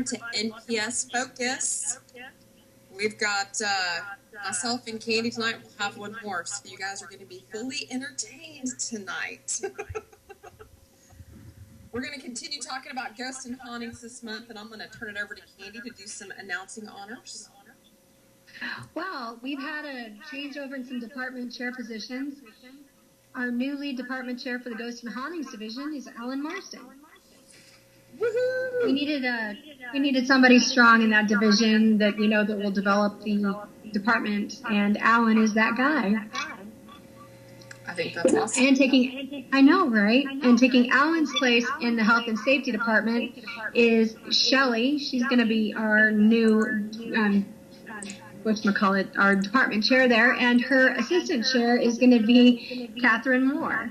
to NPS Focus. We've got myself and Candy tonight. We'll have one more, so you guys are going to be fully entertained tonight. We're going to continue talking about ghosts and hauntings this month, and I'm going to turn it over to Candy to do some announcing honors. Well, we've had a changeover in some department chair positions. Our new lead department chair for the Ghosts and Hauntings division is Alan Marston. Woohoo! We needed somebody strong in that division that we know that will develop the department, and Alan is that guy. I think that's awesome. And I know, right? And taking Alan's place in the health and safety department is Shelley. She's going to be our new our department chair there, and her assistant chair is going to be Catherine Moore.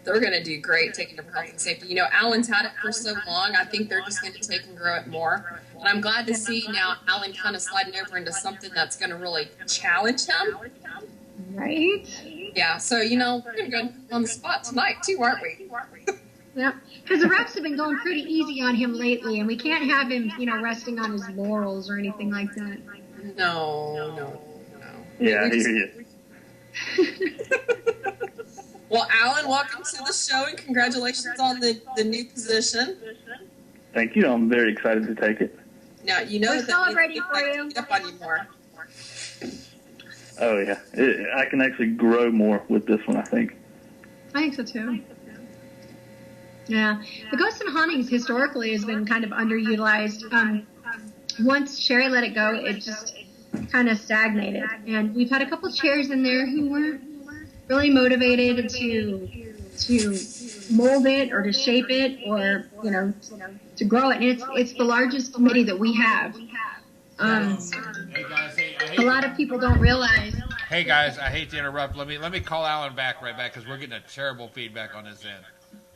They're going to do great taking over health and safety. You know, Alan's had it for so long, I think they're just going to take and grow it more. And I'm glad to see now Alan kind of sliding over into something that's going to really challenge him. Right? Yeah, so, you know, we're going to go on the spot tonight, too, aren't we? Yep, because the reps have been going pretty easy on him lately, and we can't have him, resting on his laurels or anything like that. No. Yeah, I hear you. Well, Alan, welcome to the show, and congratulations on the new position. Thank you. I'm very excited to take it. Now, you know We're that celebrating for you. Get up on you more. Oh, yeah. I can actually grow more with this one, I think. I think so, too. Yeah. The Ghosts and Hauntings historically has been kind of underutilized. Once Sherry let it go, it just kind of stagnated. And we've had a couple chairs in there who weren't really motivated to mold it or to shape it or, to grow it. And it's the largest committee that we have. Hey guys, a lot of people don't realize. Hey guys, I hate to interrupt. Let me call Alan back right back because we're getting a terrible feedback on this end.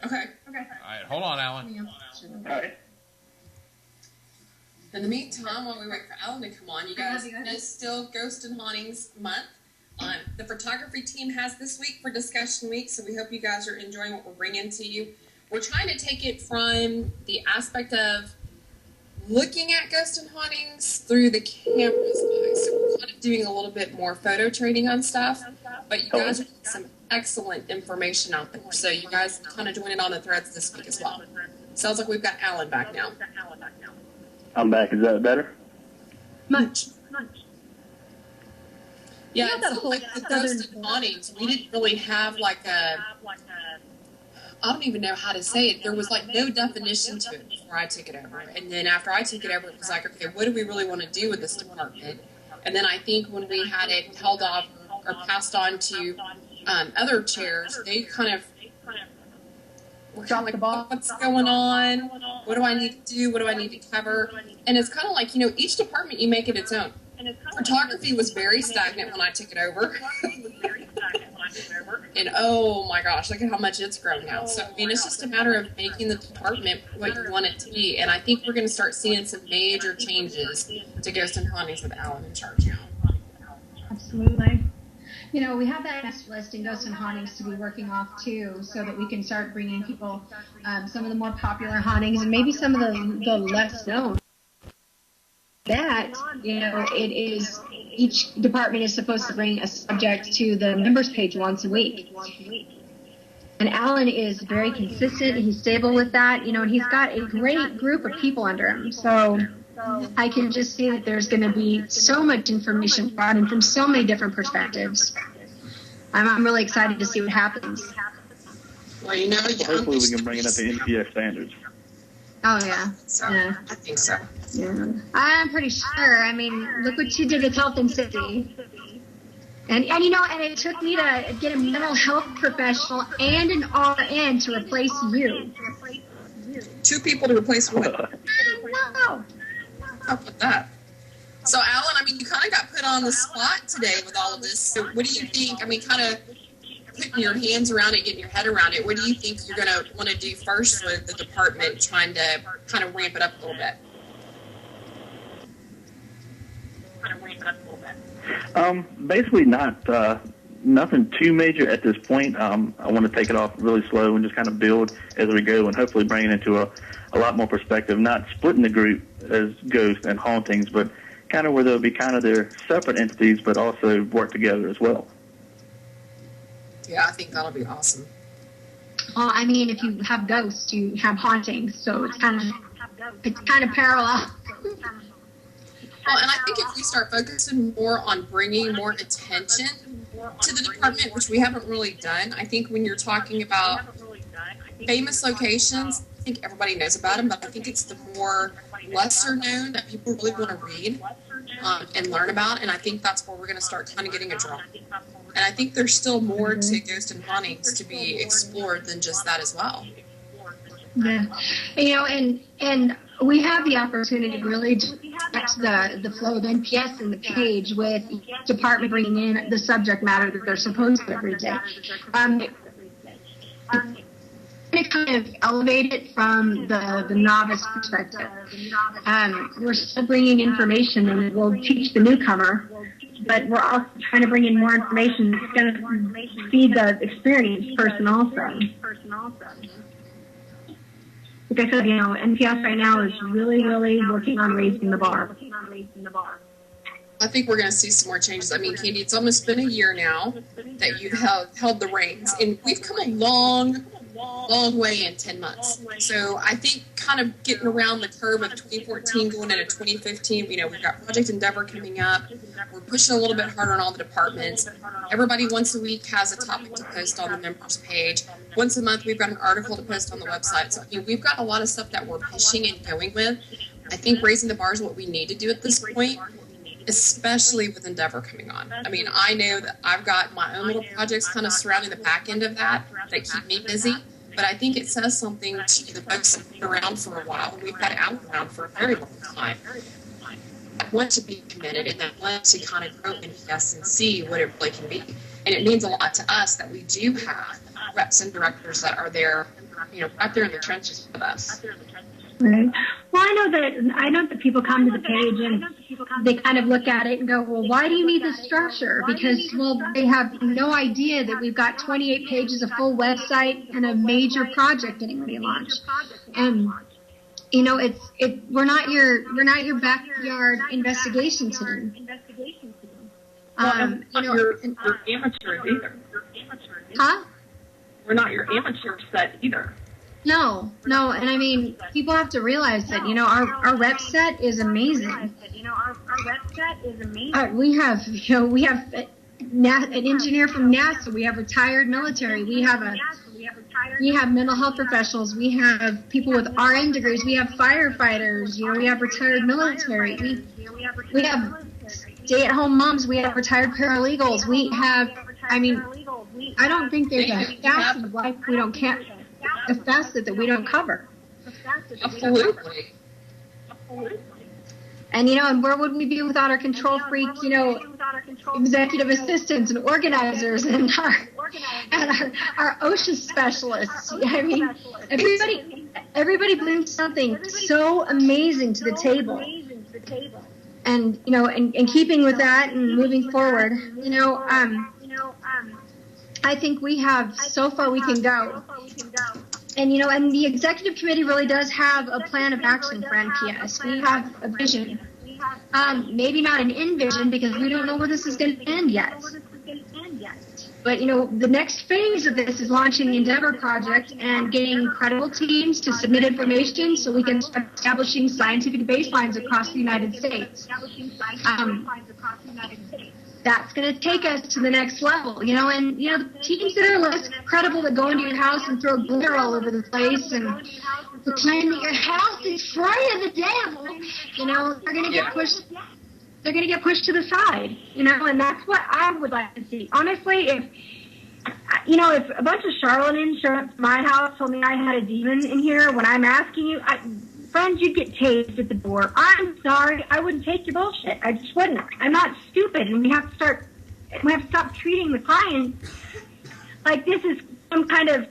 Okay. All right, hold on, Alan. All right. In the meantime, while we wait for Alan to come on, you guys, it's still Ghost and Hauntings month. The photography team has this week for discussion week, so we hope you guys are enjoying what we're bringing to you. We're trying to take it from the aspect of looking at ghost and hauntings through the camera's eyes. So we're kind of doing a little bit more photo training on stuff, but you guys are getting some excellent information out there. So you guys kind of join in on the threads this week as well. Sounds like we've got Alan back now. I'm back. Is that better? Much. Yeah, it's like the ghost and hauntings. We didn't really have like a, I don't even know how to say it. There was like no definition to it before I took it over. And then after I took it over, it was like, okay, what do we really want to do with this department? And then I think when we had it held off or passed on to other chairs, they kind of were kind of like, what's going on? What do I need to do? What do I need to cover? And it's kind of like, each department, you make it its own. Photography was very stagnant when I took it over. And oh my gosh, look at how much it's grown now. So, it's just a matter of making the department what you want it to be. And I think we're going to start seeing some major changes to Ghost and Hauntings with Alan in charge now. Absolutely. We have that guest list in Ghosts and Hauntings to be working off too, so that we can start bringing people some of the more popular hauntings and maybe some of the less known. That, it is, each department is supposed to bring a subject to the members page once a week. And Alan is very consistent. He's stable with that, and he's got a great group of people under him. So I can just see that there's going to be so much information brought in from so many different perspectives. I'm really excited to see what happens. Well, hopefully we can bring it up to NPS standards. Oh, yeah. Yeah. I think so. Yeah. I'm pretty sure. Look what you did with health and safety. And it took me to get a mental health professional and an RN to replace you. 2 people to replace one. No. How about that? So, Alan, you kind of got put on the spot today with all of this. So what do you think? Kind of putting your hands around it, getting your head around it, what do you think you're going to want to do first with the department, trying to kind of ramp it up a little bit? Basically not nothing too major at this point. I want to take it off really slow and just kind of build as we go, and hopefully bring it into a lot more perspective, not splitting the group as ghosts and hauntings, but kind of where they'll be kind of their separate entities, but also work together as well. Yeah, I think that'll be awesome. Well, I mean, if you have ghosts, you have hauntings, so it's kind of parallel. Well, and I think if we start focusing more on bringing more attention to the department, which we haven't really done, I think when you're talking about famous locations, I think everybody knows about them, but I think it's the more lesser known that people really want to read and learn about, and I think that's where we're going to start kind of getting a draw. And I think there's still more to Ghost and Hauntings to be explored than just that as well. Yeah. You know, and we have the opportunity really to catch the flow of NPS in the page with each department bringing in the subject matter that they're supposed to every day. It kind of elevate it from the novice perspective. We're still bringing information and we'll teach the newcomer, but we're also trying to bring in more information that's going to feed the experienced person also. Like I said, you know, NPS right now is really, really working on raising the bar. I think we're going to see some more changes. I mean, Candy, it's almost been a year now that you've held the reins, and we've come a long way in 10 months. So I think kind of getting around the curve of 2014 going into 2015, you know, we've got Project Endeavor coming up. We're pushing a little bit harder on all the departments. Everybody once a week has a topic to post on the members page. Once a month, we've got an article to post on the website. So, you know, we've got a lot of stuff that we're pushing and going with. I think raising the bar is what we need to do at this point, especially with Endeavor coming on. I mean, I know that I've got my own little projects kind of surrounding the back end of that keep me busy, but I think it says something to the folks that have been around for a while. We've had Alan around for a very long time. Want to be committed and that want to kind of grow NPS and see what it really can be. And it means a lot to us that we do have reps and directors that are there, you know, right there in the trenches with us. Right. Well, I know that people come to the page and they kind of look at it and go, well, why do you need this structure? Because, well, they have no idea that we've got 28 pages, a full website, and a major project getting ready to launch. And you know, we're not your backyard investigation team. You know, you're amateurs either. Huh? We're not your amateur set either. No, and I mean, people have to realize that, you know, our rep set is amazing. We have an engineer from NASA. We have retired military. We have mental health professionals. We have people with RN degrees. We have firefighters. You know, we have retired military. We have stay-at-home moms. We have retired paralegals. We have, I mean, I don't think there's a facet of life we don't care. A facet that we don't cover. Absolutely. And, you know, and where would we be without our control freak, you know, executive assistants and organizers and our OSHA specialists? I mean, everybody brings something so amazing to the table. And, you know, and keeping with that and moving forward, you know, I think we have so far we can go. And, you know, and the executive committee really does have a plan of action for NPS. We have a vision. Maybe not an end vision because we don't know where this is going to end yet. But, you know, the next phase of this is launching the Endeavor project and getting credible teams to submit information so we can start establishing scientific baselines across the United States. That's going to take us to the next level, you know, and, you know, the teams that are less credible that go into your house and throw glitter all over the place and pretend that your house is free of the devil, you know, they're going to get pushed. They're going to get pushed to the side, you know, and that's what I would like to see. Honestly, if a bunch of charlatans showed up to my house, told me I had a demon in here, when I'm asking you, friends, you'd get tased at the door. I'm sorry, I wouldn't take your bullshit. I just wouldn't. I'm not stupid, and we have to stop treating the clients like this is some kind of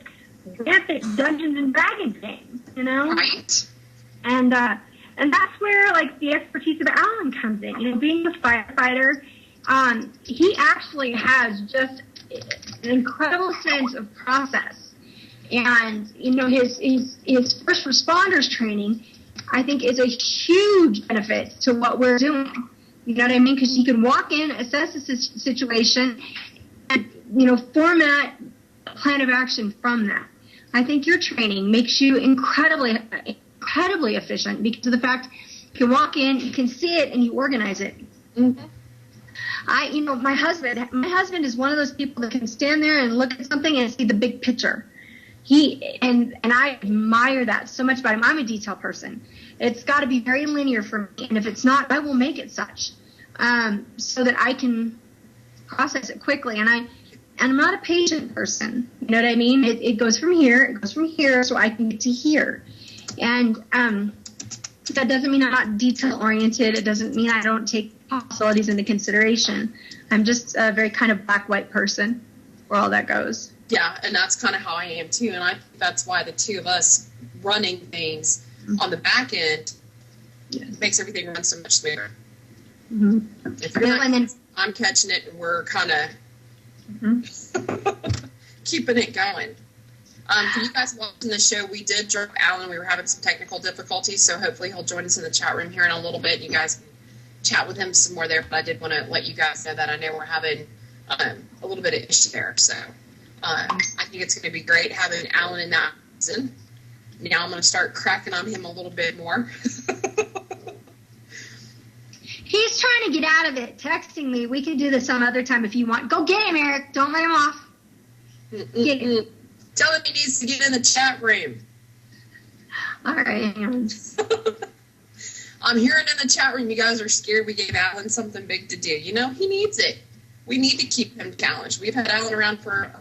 epic Dungeons and Dragons game, you know? Right. And that's where, like, the expertise of Alan comes in. You know, being a firefighter, he actually has just an incredible sense of process. And, you know, his first responders training, I think, is a huge benefit to what we're doing. You know what I mean? Because you can walk in, assess the situation, and, you know, format a plan of action from that. I think your training makes you incredibly efficient because of the fact you can walk in, you can see it, and you organize it. Mm-hmm. You know, my husband is one of those people that can stand there and look at something and see the big picture. And I admire that so much about him. I'm a detail person. It's got to be very linear for me, and if it's not, I will make it such, so that I can process it quickly. And I'm not a patient person. You know what I mean? It goes from here, so I can get to here. And that doesn't mean I'm not detail oriented. It doesn't mean I don't take possibilities into consideration. I'm just a very kind of black-white person where all that goes. Yeah, and that's kind of how I am too. And I think that's why the two of us running things on the back end makes everything run so much smoother. Mm-hmm. If you're not, I'm catching it, and we're kind of keeping it going. For you guys watching the show, we did drop Alan. We were having some technical difficulties, so hopefully he'll join us in the chat room here in a little bit. You guys can chat with him some more there, but I did want to let you guys know that I know we're having a little bit of issue there. So I think it's going to be great having Alan in that season. Now I'm going to start cracking on him a little bit more. He's trying to get out of it, texting me. We can do this some other time if you want. Go get him, Eric. Don't let him off. Get him. Tell him he needs to get in the chat room. All right. I'm hearing in the chat room you guys are scared we gave Alan something big to do. You know, he needs it. We need to keep him challenged. We've had Alan around for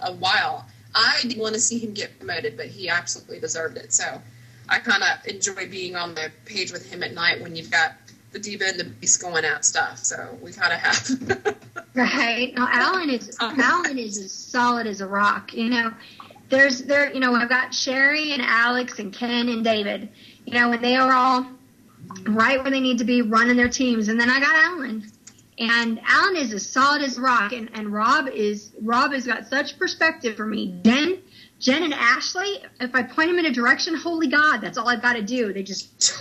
a while. I didn't want to see him get promoted, but he absolutely deserved it. So I kind of enjoy being on the page with him at night when you've got the diva and the beast going at stuff. So we kind of have. Right. No, Alan is as solid as a rock. You know, you know, I've got Sherry and Alex and Ken and David, you know, and they are all right where they need to be running their teams. And then I got Alan. And Alan is as solid as a rock, and Rob has got such perspective for me. Jen and Ashley, if I point them in a direction, holy God, that's all I've got to do. They just,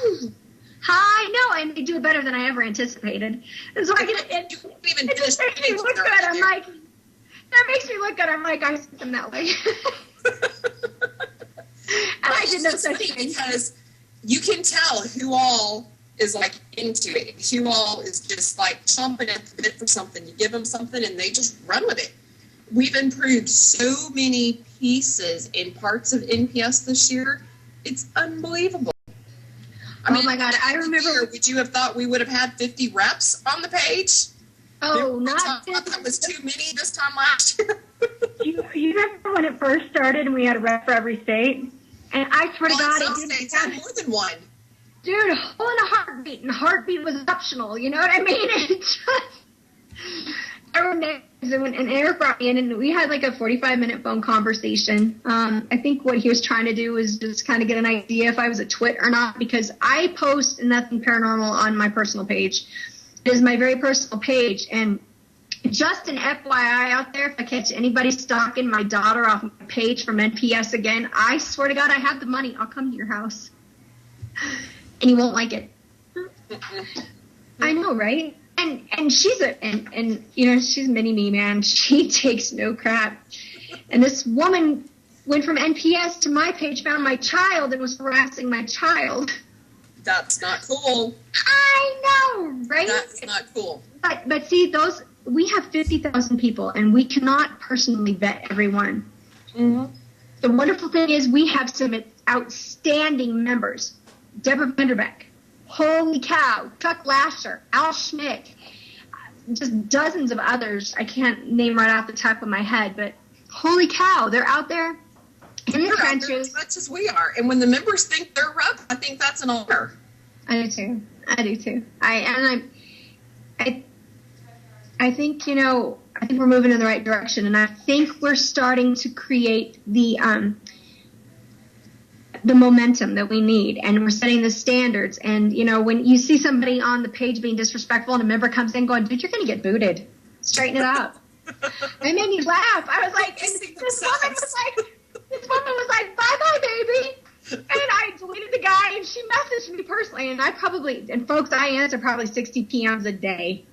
hi, no, and they do it better than I ever anticipated. And so it just makes me look good. I'm like, that makes me look good. I'm like, I see them that way. And I did no such thing. Because you can tell who all is like into it. Who all is just like chomping at the bit for something. You give them something and they just run with it. We've improved so many pieces in parts of NPS this year. It's unbelievable. I mean, oh my God, I remember. Would you have thought we would have had 50 reps on the page? Oh, not 50. That was too many this time last year. you remember when it first started and we had a rep for every state? And I swear to God, it didn't have more than one. Dude, hole in a heartbeat, and heartbeat was optional. You know what I mean? It just, I remember when Eric brought me in, and we had like a 45-minute phone conversation. I think what he was trying to do was just kind of get an idea if I was a twit or not, because I post Nothing Paranormal on my personal page. It is my very personal page, and just an FYI out there, if I catch anybody stalking my daughter off my page from NPS again, I swear to God, I have the money. I'll come to your house. And you won't like it. I know, right? And she's and you know, she's mini me, man. She takes no crap. And this woman went from NPS to my page, found my child, and was harassing my child. That's not cool. I know, right? That's not cool. But see, we have 50,000 people, and we cannot personally vet everyone. Mm-hmm. The wonderful thing is we have some outstanding members. Deborah Vanderbeck, holy cow, Chuck Lasher, Al Schmidt, just dozens of others I can't name right off the top of my head, but holy cow, they're out there in the trenches. As much as we are. And when the members think they're rough, I think that's an honor. I do too. I think, you know, I think we're moving in the right direction, and I think we're starting to create the momentum that we need, and we're setting the standards. And, you know, when you see somebody on the page being disrespectful and a member comes in going, dude, you're going to get booted. Straighten it up. It made me laugh. I was like, and this woman was like, bye-bye, baby. And I deleted the guy, and she messaged me personally, and folks, I answer probably 60 PMs a day.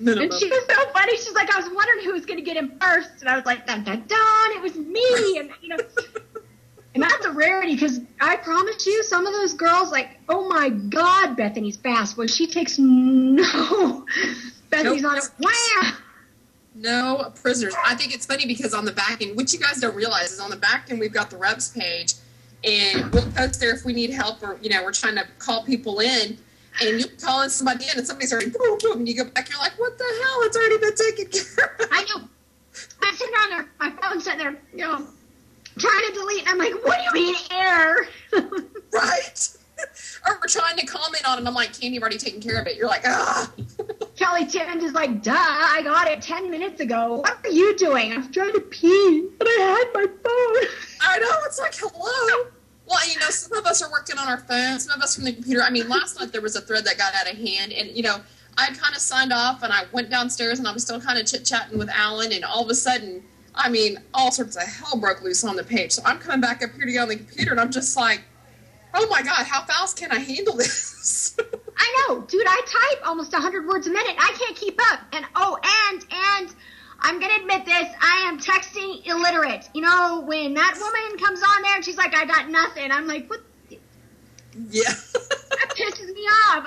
Minimum. And she was so funny. She's like, I was wondering who was going to get him first. And I was like, dun, dun, dun, it was me. And, and that's a rarity, because I promise you, some of those girls, like, oh my God, Bethany's fast. Well, she takes Bethany's on it. Wham! No prisoners. I think it's funny because on the back end, which you guys don't realize is on the back end, we've got the reps page, and we'll post there if we need help, or, we're trying to call people in, and you're calling somebody in and somebody's already boom, boom, and you go back, you're like, what the hell? It's already been taken care of. I know. I'm sitting on there, my phone's sitting there, trying to delete, and I'm like, what do you mean error? Right? Or we're trying to comment on it, and I'm like, Candy, you've already taken care of it. You're like, ah. Kelly Timmons is like, duh, I got it 10 minutes ago. What are you doing? I was trying to pee, but I had my phone. I know, it's like, hello. Well, some of us are working on our phones, some of us from the computer. I mean, last night there was a thread that got out of hand, and, I kind of signed off, and I went downstairs, and I was still kind of chit-chatting with Alan, and all of a sudden, all sorts of hell broke loose on the page. So I'm coming back up here to get on the computer, and I'm just like, oh my God, how fast can I handle this? I know, dude, I type almost 100 words a minute. I can't keep up. And I'm going to admit this, I am texting illiterate. When that woman comes on there and she's like, I got nothing, I'm like, what? Yeah. That pisses me off.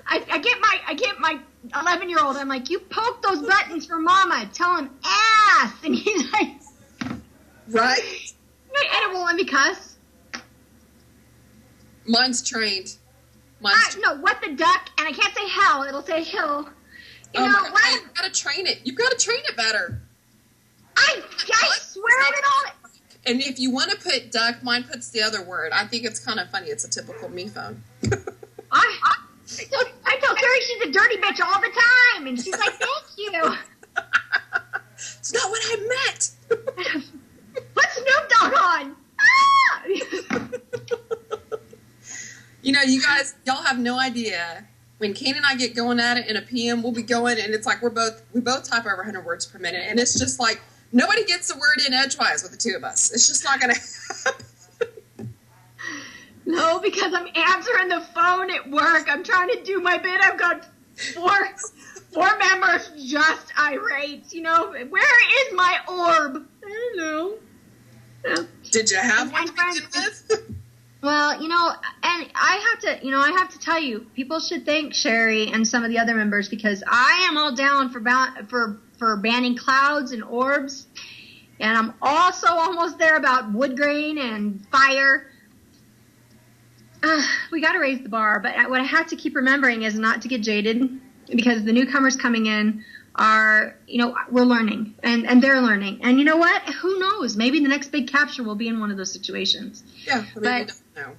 I get my 11-year-old, I'm like, you poke those buttons for mama, tell him ass. And he's like, right. And it won't let me cuss. Mine's trained. No, what the duck, and I can't say hell, it'll say hill. You've got to train it. You've got to train it better. I swear it all. And if you want to put duck, mine puts the other word. I think it's kind of funny. It's a typical me phone. I tell Carrie she's a dirty bitch all the time, and she's like, thank you. It's not what I meant. Put Snoop Dogg on. You guys, y'all have no idea. When Kane and I get going at it in a PM, we'll be going, and it's like we both type over 100 words per minute, and it's just like nobody gets the word in edgewise with the two of us. It's just not going to happen. No, because I'm answering the phone at work. I'm trying to do my bit. I've got four members just irate. Where is my orb? I don't know. Did you have one to begin with? Well, and I have to tell you, people should thank Sherry and some of the other members, because I am all down for banning clouds and orbs, and I'm also almost there about wood grain and fire. We got to raise the bar, but what I have to keep remembering is not to get jaded, because the newcomers coming in are, we're learning, and they're learning. And you know what? Who knows? Maybe the next big capture will be in one of those situations. Yeah, we don't know.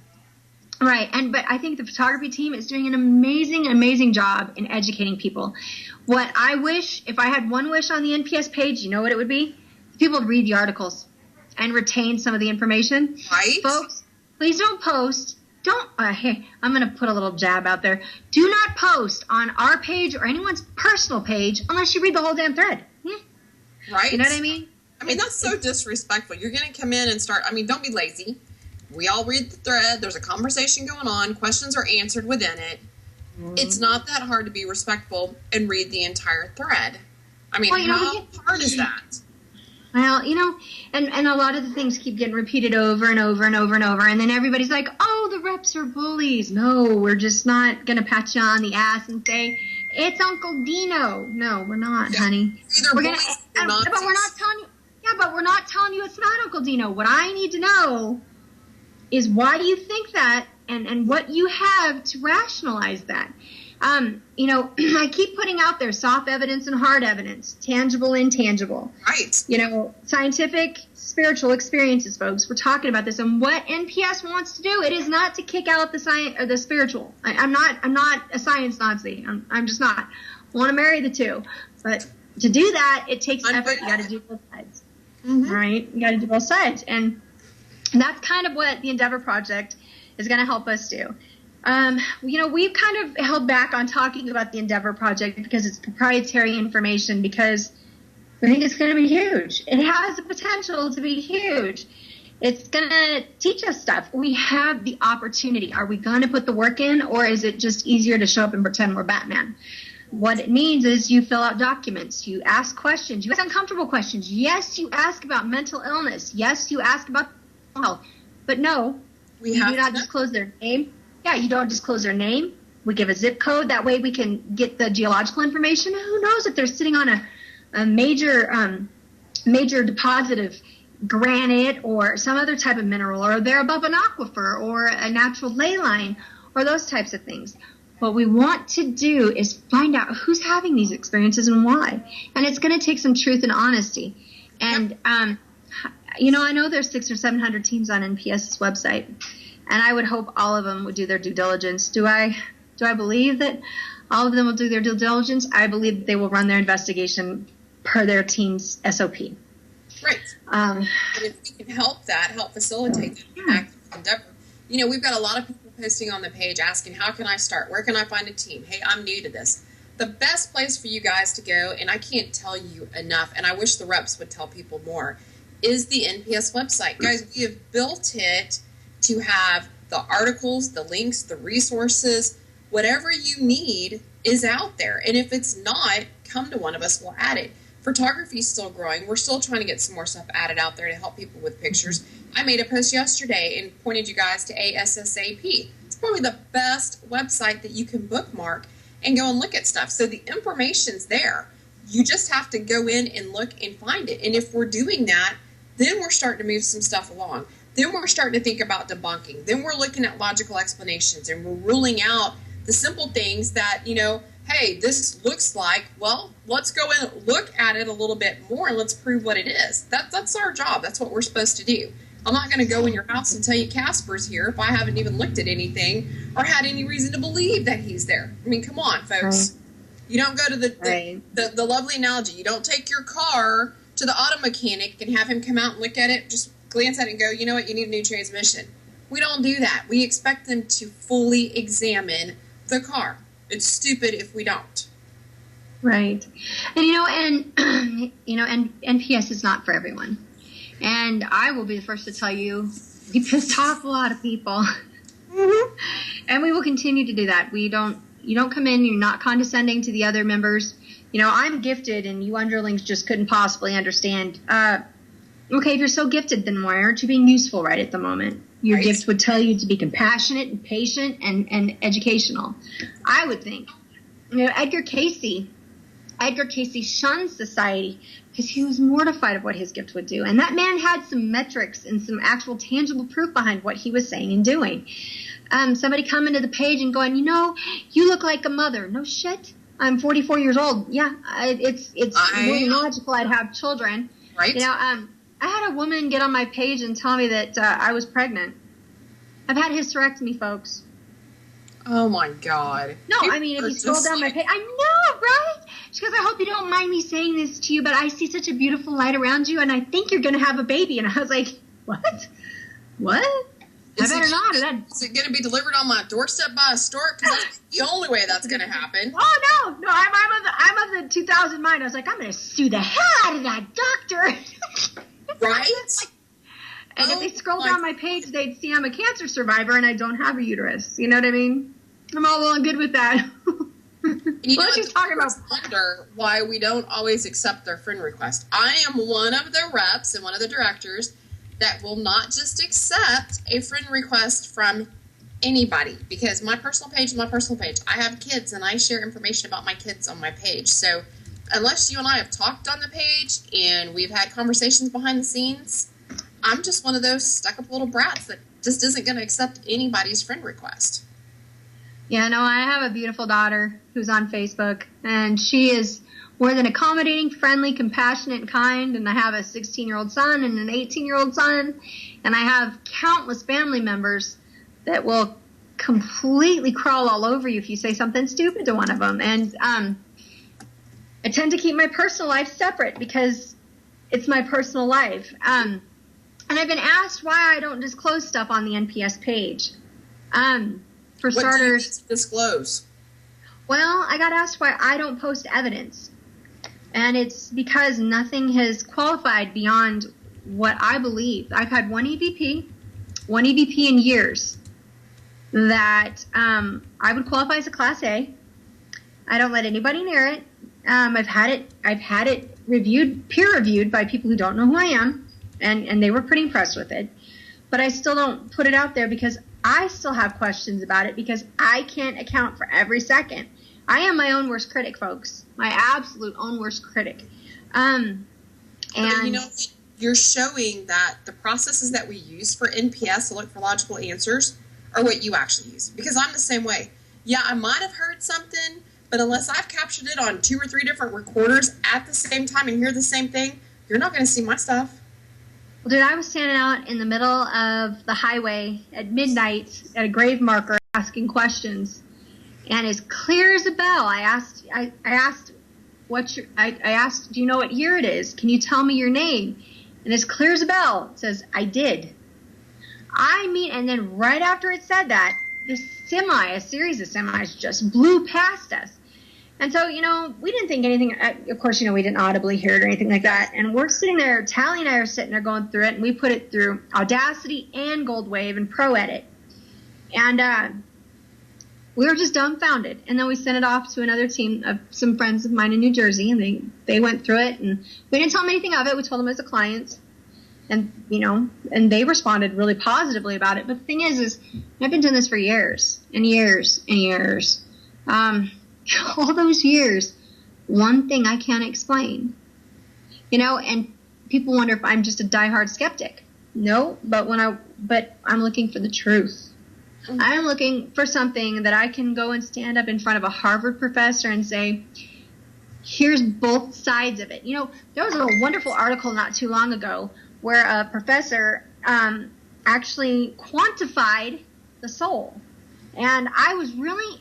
Right, but I think the photography team is doing an amazing, amazing job in educating people. What I wish, if I had one wish on the NPS page, you know what it would be? People would read the articles and retain some of the information. Right. Folks, please don't post. Hey, I'm going to put a little jab out there. Do not post on our page or anyone's personal page unless you read the whole damn thread. Yeah. Right. You know what I mean? That's so disrespectful. You're going to come in and start, don't be lazy. We all read the thread. There's a conversation going on. Questions are answered within it. Mm-hmm. It's not that hard to be respectful and read the entire thread. How hard is that? Well, and a lot of the things keep getting repeated over and over and over and over, and then everybody's like, oh, the reps are bullies. No, we're just not going to pat you on the ass and say, it's Uncle Dino. No, we're not, honey. But we're not telling you it's not Uncle Dino. What I need to know is why do you think that, and what you have to rationalize that. I keep putting out there soft evidence and hard evidence, tangible, intangible. Right. Scientific, spiritual experiences, folks. We're talking about this, and what NPS wants to do, it is not to kick out the science or the spiritual. I'm not a science Nazi. I'm just not. I want to marry the two, but to do that, it takes effort. You got to do both sides. Mm-hmm. All right, you got to do both sides, and that's kind of what the Endeavor Project is going to help us do. We've kind of held back on talking about the Endeavor Project because it's proprietary information, because I think it's going to be huge. It has the potential to be huge. It's going to teach us stuff. We have the opportunity. Are we going to put the work in, or is it just easier to show up and pretend we're Batman? What it means is you fill out documents. You ask questions. You ask uncomfortable questions. Yes, you ask about mental illness. Yes, you ask about health. But no, you do not disclose their name. Yeah, you don't disclose their name. We give a zip code. That way we can get the geological information. Who knows if they're sitting on a major deposit of granite or some other type of mineral, or they're above an aquifer or a natural ley line or those types of things. What we want to do is find out who's having these experiences and why. And it's going to take some truth and honesty. And, you know, I know there's 600 or 700 teams on NPS's website, and I would hope all of them would do their due diligence. Do I believe that all of them will do their due diligence? I believe that they will run their investigation per their team's SOP. Right. And if we can help facilitate that active endeavor. You know, we've got a lot of people posting on the page asking, how can I start? Where can I find a team? Hey, I'm new to this. The best place for you guys to go, and I can't tell you enough, and I wish the reps would tell people more, is the NPS website. Guys, we have built it to have the articles, the links, the resources, whatever you need is out there. And if it's not, come to one of us, we'll add it. Photography is still growing. We're still trying to get some more stuff added out there to help people with pictures. I made a post yesterday and pointed you guys to ASSAP. It's probably the best website that you can bookmark and go and look at stuff. So the information's there. You just have to go in and look and find it. And if we're doing that, then we're starting to move some stuff along. Then we're starting to think about debunking. Then we're looking at logical explanations, and we're ruling out the simple things that, you know, hey, this looks like, well, let's go in and look at it a little bit more and let's prove what it is. That's our job. That's what we're supposed to do. I'm not going to go in your house and tell you Casper's here if I haven't even looked at anything or had any reason to believe that he's there. I mean, come on, folks. Right. You don't go to the lovely analogy. You don't take your car to the auto mechanic and have him come out and look at it, just glance at it and go, you know what, you need a new transmission. We don't do that. We expect them to fully examine the car. It's stupid if we don't. Right. And and NPS is not for everyone. And I will be the first to tell you, we pissed off a lot of people. Mm-hmm. And we will continue to do that. You don't come in, you're not condescending to the other members. You know, I'm gifted and you underlings just couldn't possibly understand. Okay, if you're so gifted, then why aren't you being useful right at the moment? Your gift would tell you to be compassionate and patient and educational. I would think. You know, Edgar Casey shunned society because he was mortified of what his gift would do. And that man had some metrics and some actual tangible proof behind what he was saying and doing. Somebody coming to the page and going, you know, you look like a mother. No shit. I'm 44 years old. Yeah, it's really logical I'd have children. Right. You know, I had a woman get on my page and tell me that I was pregnant. I've had hysterectomy, folks. Oh, my God. No, I mean, if you scroll down my page, I know, right? She goes, I hope you don't mind me saying this to you, but I see such a beautiful light around you, and I think you're going to have a baby. And I was like, what? What? I better not. Is it going to be delivered on my doorstep by a stork? Because that's the only way that's going to happen. Oh, no. I'm of the 2000 mind. I was like, I'm going to sue the hell out of that doctor. Right? And if they scroll down my page, they'd see I'm a cancer survivor and I don't have a uterus. You know what I mean? I'm all well and good with that. You know, she's talking about wonder why we don't always accept their friend request. I am one of the reps and one of the directors that will not just accept a friend request from anybody, because my personal page is my personal page. I have kids and I share information about my kids on my page. So unless you and I have talked on the page and we've had conversations behind the scenes, I'm just one of those stuck-up little brats that just isn't going to accept anybody's friend request. Yeah, no, I have a beautiful daughter who's on Facebook, and she is more than accommodating, friendly, compassionate, and kind, and I have a 16-year-old son and an 18-year-old son, and I have countless family members that will completely crawl all over you if you say something stupid to one of them. And I tend to keep my personal life separate because it's my personal life. And I've been asked why I don't disclose stuff on the NPS page. For starters, what do you disclose? Well, I got asked why I don't post evidence. And it's because nothing has qualified beyond what I believe. I've had one EVP in years that I would qualify as a Class A. I don't let anybody near it. I've had it reviewed, peer reviewed by people who don't know who I am, and they were pretty impressed with it. But I still don't put it out there because I still have questions about it, because I can't account for every second. I am my own worst critic, folks. My absolute own worst critic. And you know, you're showing that the processes that we use for NPS to look for logical answers are what you actually use. Because I'm the same way. Yeah, I might have heard something, but unless I've captured it on 2 or 3 different recorders at the same time and hear the same thing, you're not going to see my stuff. Well, dude, I was standing out in the middle of the highway at midnight at a grave marker asking questions. And as clear as a bell, I asked, do you know what year it is? Can you tell me your name? And as clear as a bell, it says, I did. And then right after it said that, a series of semis just blew past us. And so, you know, we didn't think anything, of course, you know, we didn't audibly hear it or anything like that. And we're sitting there, Tally and I are sitting there going through it, and we put it through Audacity and Gold Wave and Pro Edit. And we were just dumbfounded. And then we sent it off to another team of some friends of mine in New Jersey, and they went through it, and we didn't tell them anything of it. We told them as a client. And, you know, and they responded really positively about it. But the thing is I've been doing this for years and years and years. All those years, one thing I can't explain. You know, and people wonder if I'm just a diehard skeptic. No, but I'm looking for the truth. Mm-hmm. I'm looking for something that I can go and stand up in front of a Harvard professor and say, here's both sides of it. You know, there was a wonderful article not too long ago where a professor actually quantified the soul. And I was really,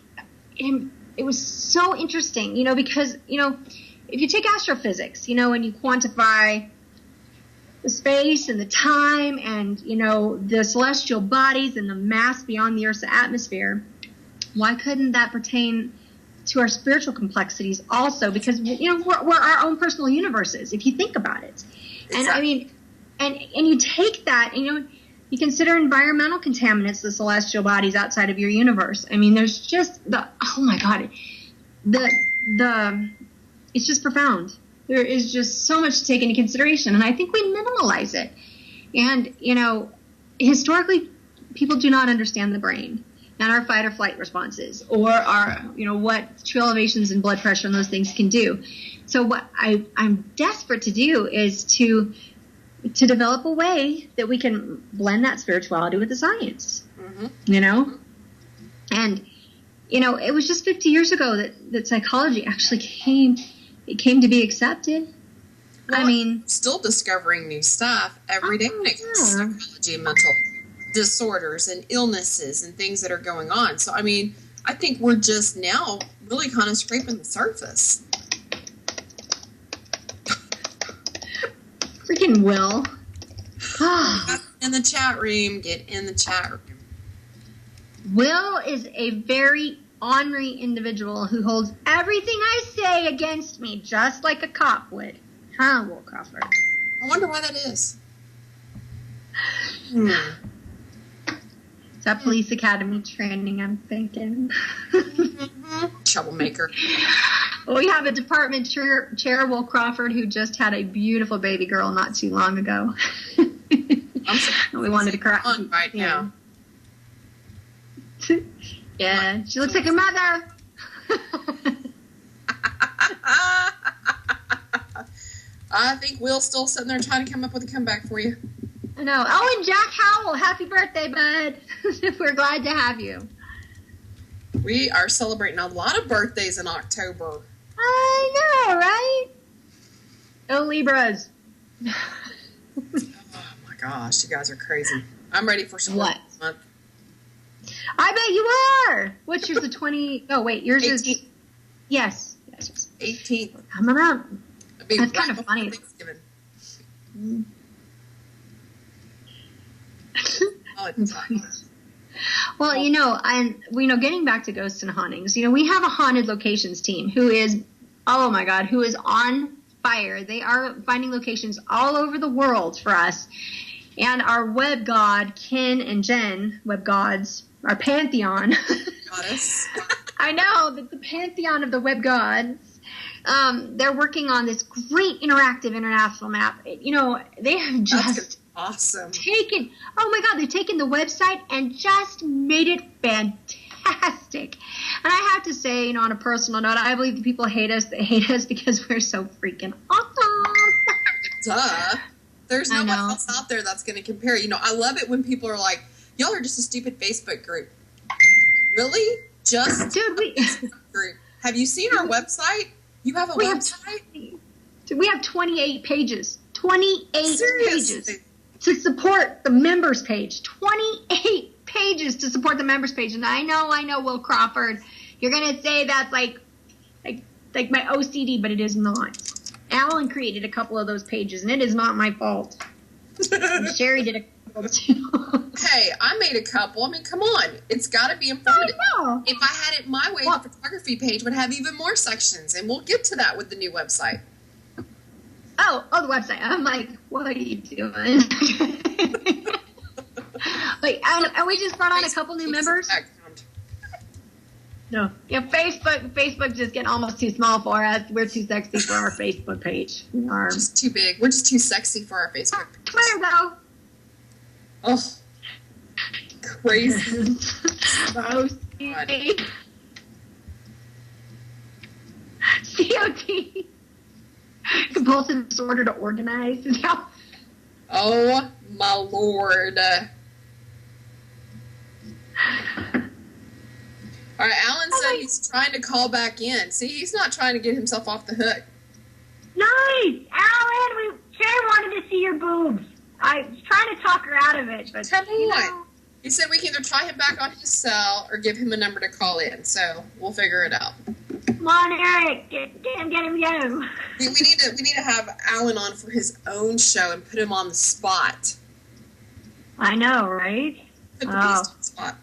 it was so interesting, you know, because, you know, if you take astrophysics, you know, and you quantify the space and the time and, you know, the celestial bodies and the mass beyond the Earth's atmosphere, why couldn't that pertain to our spiritual complexities also? Because, you know, we're our own personal universes, if you think about it. And exactly. I mean, and you take that, and, you know, you consider environmental contaminants, the celestial bodies outside of your universe. I mean, there's just oh my God, it's just profound. There is just so much to take into consideration, and I think we minimalize it. And, you know, historically, people do not understand the brain and our fight or flight responses, or our, you know, what true elevations and blood pressure and those things can do. So what I'm desperate to do is to develop a way that we can blend that spirituality with the science, mm-hmm. you know? And, you know, it was just 50 years ago that psychology actually came to be accepted. Well, I mean, still discovering new stuff every day when it comes to psychology and mental disorders and illnesses and things that are going on. So, I mean, I think we're just now really kind of scraping the surface. Freaking Will. In the chat room. Get in the chat room. Will is a very ornery individual who holds everything I say against me, just like a cop would. Huh, Will Crawford? I wonder why that is. It's that police academy training, I'm thinking. Troublemaker. We have a department chair, Will Crawford, who just had a beautiful baby girl not too long ago. We wanted to cry. Right now. Yeah, she looks like her mother. I think Will's still sitting there trying to come up with a comeback for you. I know. Oh, and Jack Howell, happy birthday, bud. We're glad to have you. We are celebrating a lot of birthdays in October. I know, right? Oh, Libras. Oh, my gosh. You guys are crazy. I'm ready for some what? Month. I bet you are. What's yours? The 20? Oh, wait. Yours 18th. Is. Yes. 18th. Coming up. That's kind of funny. Thanksgiving. Well, you know, getting back to ghosts and hauntings, you know, we have a haunted locations team who is, oh my God, who is on fire. They are finding locations all over the world for us. And our web god, Ken and Jen, web gods, our pantheon. Goddess. I know, the pantheon of the web gods. They're working on this great interactive international map. You know, they have just awesome. They've taken the website and just made it fantastic. And I have to say, you know, on a personal note, I believe the people hate us. They hate us because we're so freaking awesome. Duh. There's no one else out there that's going to compare. You know, I love it when people are like, y'all are just a stupid Facebook group. Really? Just Dude, a Facebook group. Have you seen our website? You have a website? We have 28 pages. 28 Seriously? pages to support the members page. 28 pages to support the members page. And I know, Will Crawford, you're going to say that's like my OCD, but it is not. Alan created a couple of those pages, and it is not my fault. And Sherry did a couple, too. Hey, I made a couple. I mean, come on. It's got to be informative. I know. If I had it my way, the photography page would have even more sections, and we'll get to that with the new website. Oh, the website. I'm like, what are you doing? Like, and we just brought on a couple new members. No. Yeah, Facebook just getting almost too small for us. We're too sexy for our Facebook page. We are just too big. We're just too sexy for our Facebook page. Twitter, though. Oh, crazy. So COT. Compulsive disorder to organize. Oh, my Lord. All right, Alan said he's trying to call back in. See, he's not trying to get himself off the hook. Nice! Alan, Sherry wanted to see your boobs. I was trying to talk her out of it, but come on. He said we can either try him back on his cell or give him a number to call in, so we'll figure it out. Come on, Eric. Get him. We need to have Alan on for his own show and put him on the spot. I know, right? Put the beast on the spot.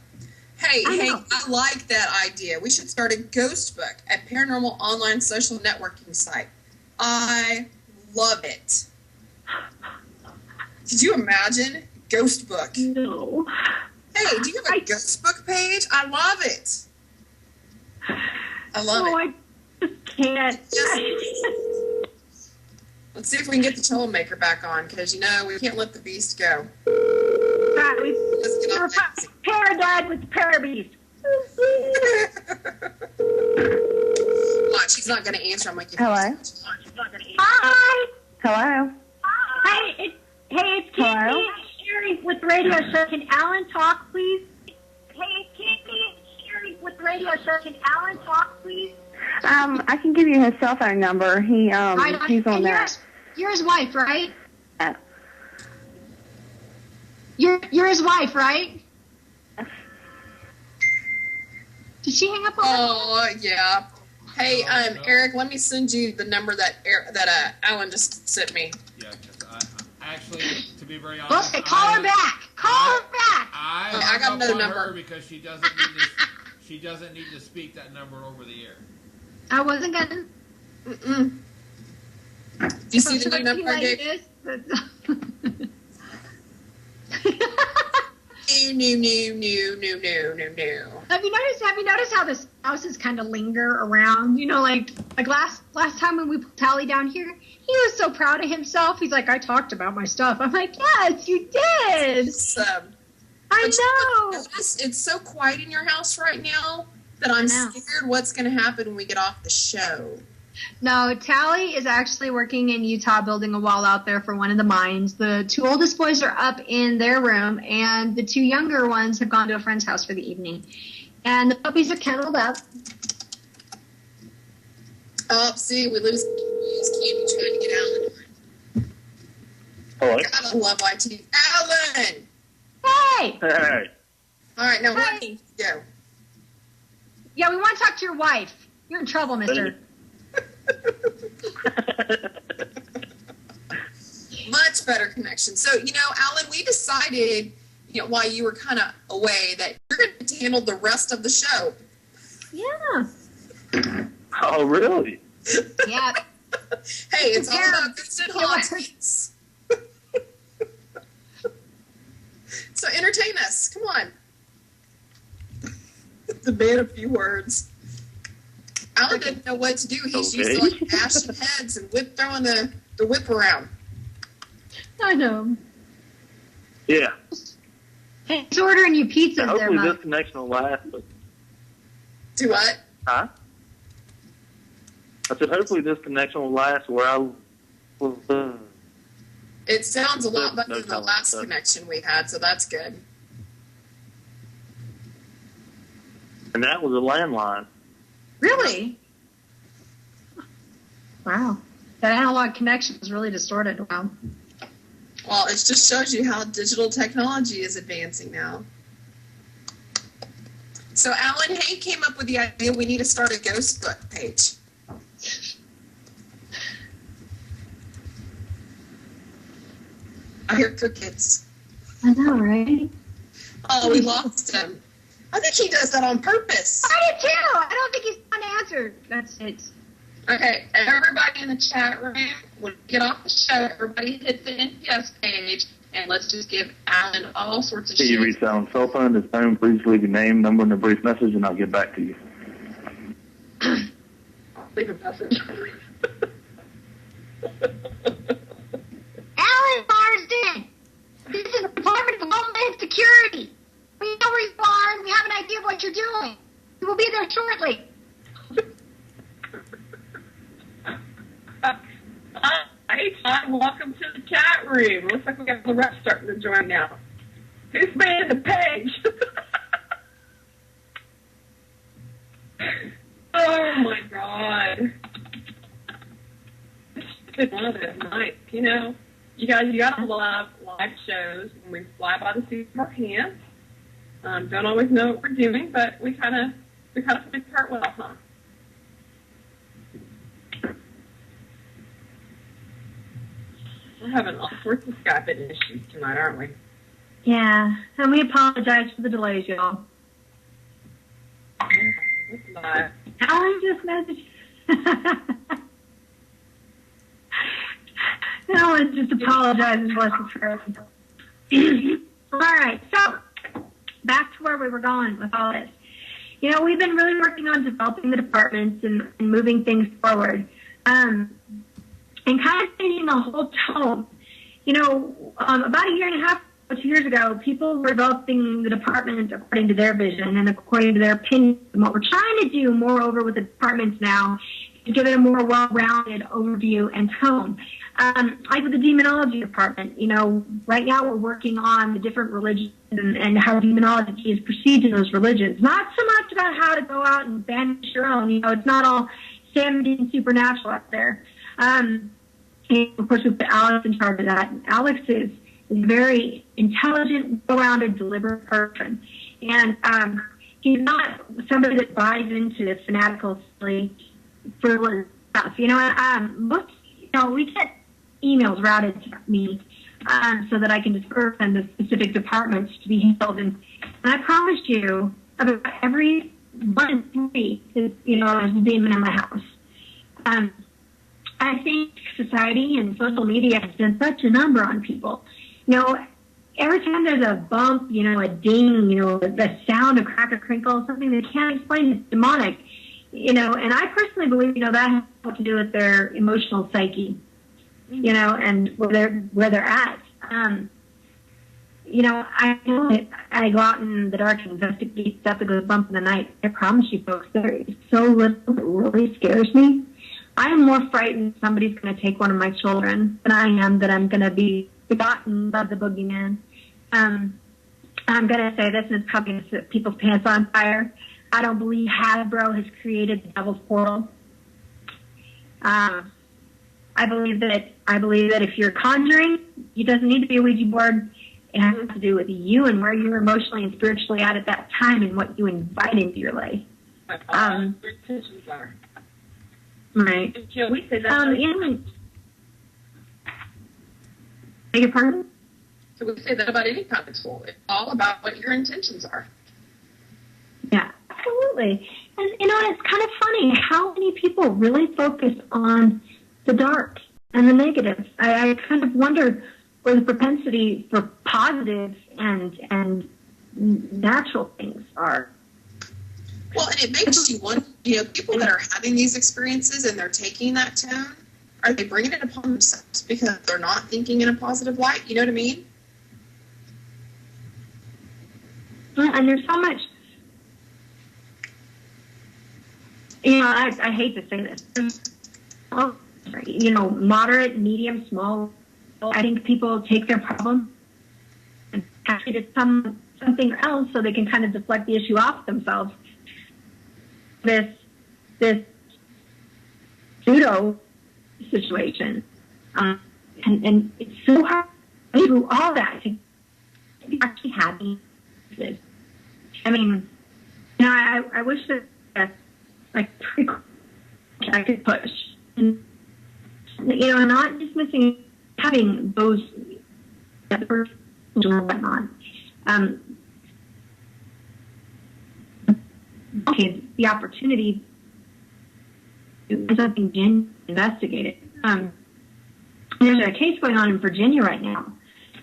Hey, I like that idea. We should start a ghost book, a paranormal online social networking site. I love it. Could you imagine? Ghost book. No. Hey, do you have a ghost book page? I love it. I love it. I just can't. Let's see if we can get the troublemaker back on, because, you know, we can't let the beast go. Let's get off that. Paradise with the parabeast. Watch, he's not going to answer. I'm like, hello. Hi. Hello. Hey, it's Candy and Sherry with Radio Show. Can Alan talk, please? Hey, it's Candy and Sherry with Radio Show. Can Alan talk, please? I can give you his cell phone number. He's on that. You're his wife, right? Yeah. You're his wife, right? Did she hang up on Oh, yeah. Hey, Eric, let me send you the number that Alan just sent me. Yeah, because actually, to be very honest, Okay, call her back. Call her back. I got another number because she doesn't need to speak that number over the air. I wasn't gonna. Do you see the new number I gave? No. Have you noticed how the spouses kind of linger around? You know, like last time when we put Tally down here, he was so proud of himself. He's like, I talked about my stuff. I'm like, yes, you did. I know. It's so quiet in your house right now that I'm scared what's going to happen when we get off the show. No, Tally is actually working in Utah building a wall out there for one of the mines. The two oldest boys are up in their room, and the two younger ones have gone to a friend's house for the evening. And the puppies are kenneled up. Oh, see, we lose Candy trying to get Alan on. Hello? Gotta love IT. Alan! Hey! Hey. All right, now where do you go? Yeah, we want to talk to your wife. You're in trouble, mister. Much better connection. So, Alan, we decided, while you were kind of away, that you're going to handle the rest of the show. Yeah. Oh, really? Yeah. Hey, it's all about ghosts and hauntings. So entertain us. Come on. Demand a few words. Alan didn't know what to do. He's used to like bashing heads and throwing the whip around. I know. Yeah. Hey, he's ordering you pizzas there, Hopefully Mike. this connection will last. But... Do what? Huh? I said hopefully this connection will last where I will... It sounds a lot better than the last connection we had, so that's good. And that was a landline. Really? Wow. That analog connection is really distorted. Wow. Well, it just shows you how digital technology is advancing now. So Alan Hay came up with the idea we need to start a ghost book page. I hear crickets. I know, right? Oh, we lost him. I think he does that on purpose. I do too. I don't think he's unanswered. That's it. Okay, everybody in the chat room, when we get off the show, everybody hit the NPS page, and let's just give Alan all sorts of shit. If you reach out on cell phone, his phone, please leave your name, number, and a brief message, and I'll get back to you. Leave a message. Alan Marsden! This is the Department of Homeland Security. We know where you are, and we have an idea of what you're doing. We will be there shortly. Hey, Todd, welcome to the chat room. Looks like we got the rest starting to join now. Who's manning the page? Oh, my God. It's been one of those nights, you know. You guys, you got to love live shows when we fly by the seat of our pants. Don't always know what we're doing, but we kind of play part well, huh? We're having all sorts of Skype issues tonight, aren't we? Yeah, and we apologize for the delays, y'all. It's live. Alan just messaged. Alan just apologizes, bless his heart. All right, so back to where we were going with all this. You know, we've been really working on developing the departments and moving things forward. And kind of changing the whole tone. You know, about a year and a half, 2 years ago, people were developing the department according to their vision and according to their opinion. And what we're trying to do, moreover, with the departments now, is give it a more well-rounded overview and tone. Like with the demonology department, you know, right now we're working on the different religions and how demonology is perceived in those religions. Not so much about how to go out and banish your own. You know, it's not all sanity and supernatural out there. And of course, we put Alex in charge of that. And Alex is a very intelligent, well-rounded, deliberate person. And he's not somebody that buys into this fanatical, silly, frivolous stuff. You know, we get emails routed to me so that I can disperse them to specific departments to be handled. And I promised you, about every 1 in 3 is, you know, there's a demon in my house. I think society and social media has done such a number on people. You know, every time there's a bump, you know, a ding, you know, the sound, a crack, a crinkle, something they can't explain, it's demonic. You know, and I personally believe, you know, that has what to do with their emotional psyche, you know, and where they're at. You know, I know that I go out in the dark and investigate stuff that goes bump in the night. I promise you folks, there is so little that really scares me. I am more frightened somebody's going to take one of my children than I am that I'm going to be forgotten by the boogeyman. I'm going to say this, and it's probably going to set people's pants on fire. I don't believe Hasbro has created the Devil's Portal. I believe that if you're conjuring, it doesn't need to be a Ouija board. It has to do with you and where you're emotionally and spiritually at that time and what you invite into your life. Your intentions are. Right. Can we say that? Beg your pardon? So we say that about any kind of school. It's all about what your intentions are. Yeah, absolutely. And, you know, it's kind of funny how many people really focus on the dark and the negative. I kind of wonder where the propensity for positive and natural things are. Well, and it makes you wonder, people that are having these experiences and they're taking that tone, are they bringing it upon themselves because they're not thinking in a positive light? You know what I mean? And there's so much, I hate to say this, moderate, medium, small. I think people take their problem and pass it to something else so they can kind of deflect the issue off themselves. This pseudo situation, and it's so hard to do all that to be actually happy. I mean, I wish that I could push, and not dismissing having those or whatnot. Okay, the opportunity to do something genuine, investigated. There's a case going on in Virginia right now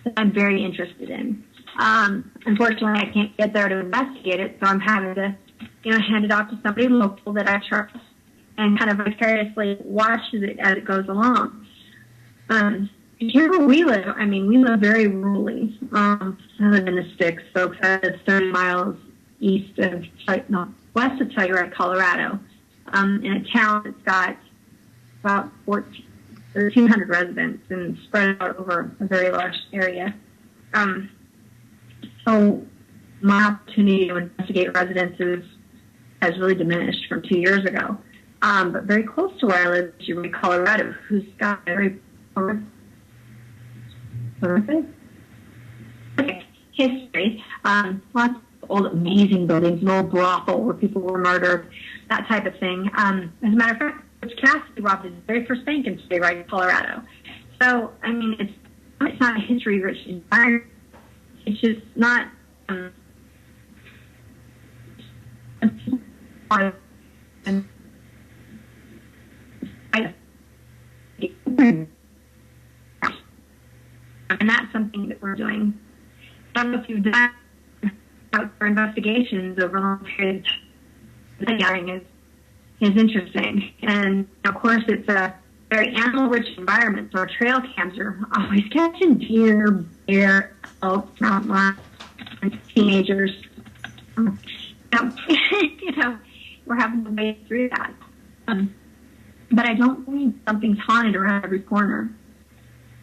that I'm very interested in. Unfortunately, I can't get there to investigate it, so I'm having to, hand it off to somebody local that I trust and kind of vicariously watches it as it goes along. Here where we live, we live very rurally. I live in the sticks, so it's 30 miles west of Telluride, Colorado, in a town that's got about 1,300 residents and spread out over a very large area. So my opportunity to investigate residences has really diminished from 2 years ago. But very close to where I live is Uray, Colorado, who's got a very horrific history. Lots of old amazing buildings, an old brothel where people were murdered, that type of thing. As a matter of fact, Butch Cassidy robbed his very first bank in Uray, Colorado. So, it's not a history-rich environment. It's just not. And that's something that we're doing. I don't know if you've done outdoor investigations over a long period of time. Is interesting. And, of course, it's a very animal-rich environment, so our trail cams are always catching deer, bear, elk, mountain lions, and teenagers. We're having to wade through that. But I don't believe something's haunted around every corner.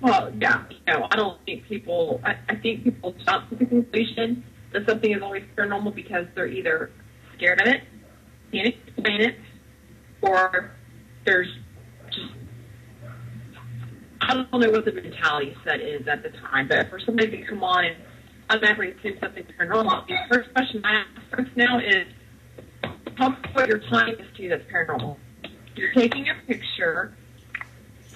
Well, yeah, I don't think people, I think people jump to the conclusion that something is always paranormal because they're either scared of it, can't explain it, or there's just, I don't know what the mentality set is at the time, but for somebody to come on and automatically assume something's paranormal, the first question I ask folks now is, tell me what your time is to that's paranormal. You're taking a picture,